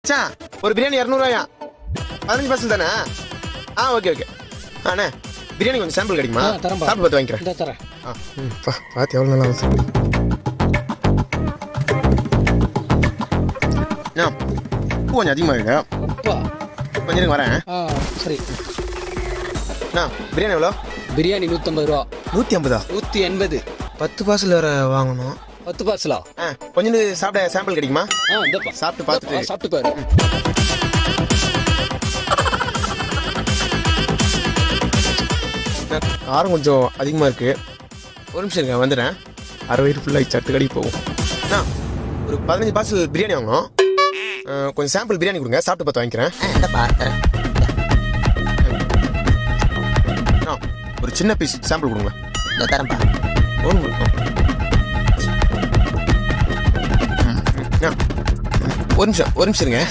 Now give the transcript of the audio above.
மச்சான் ஒரு பிரியாணி 200 15% தானே? ஓகே அண்ணே பிரியாணி கொஞ்சம் சாம்பிள் கிடைக்குமா? தரேன் சாப்பிட்டு பார்த்து வாங்கிக்கிறேன். இந்த தரேன். பார்த்து எவ்வளோ நல்லா வந்து உப்பு கொஞ்சம் அதிகமாக இருக்கு. உப்பா? கொஞ்சம் இருங்க வரேன். சரி. பிரியாணி எவ்வளோ? பிரியாணி 150 ரூபா. 150? 180. 10 பார்சல் வேறு வாங்கணும். 10 பார்சலா? கொஞ்சம் சாப்பிட சாம்பிள் கிடைக்குமா? இந்தப்பா சாப்பிட்டு பார்த்துட்டு சாப்பிட்டு பாரு. காரம் கொஞ்சம் அதிகமாக இருக்குது. ஒரு நிமிஷம் இருங்க வந்துடுறேன். அரை வயிறு ஃபுல்லாக சட்டு கடைக்கு போகும். ஒரு 15 பார்சல் பிரியாணி வாங்கணும். கொஞ்சம் சாம்பிள் பிரியாணி கொடுங்க, சாப்பிட்டு பார்த்து வாங்கிக்கிறேன். ஒரு சின்ன பீஸ் சாம்பிள் கொடுங்க. தரேன்ப்பா. ஒரு நிமிஷம் இருங்க.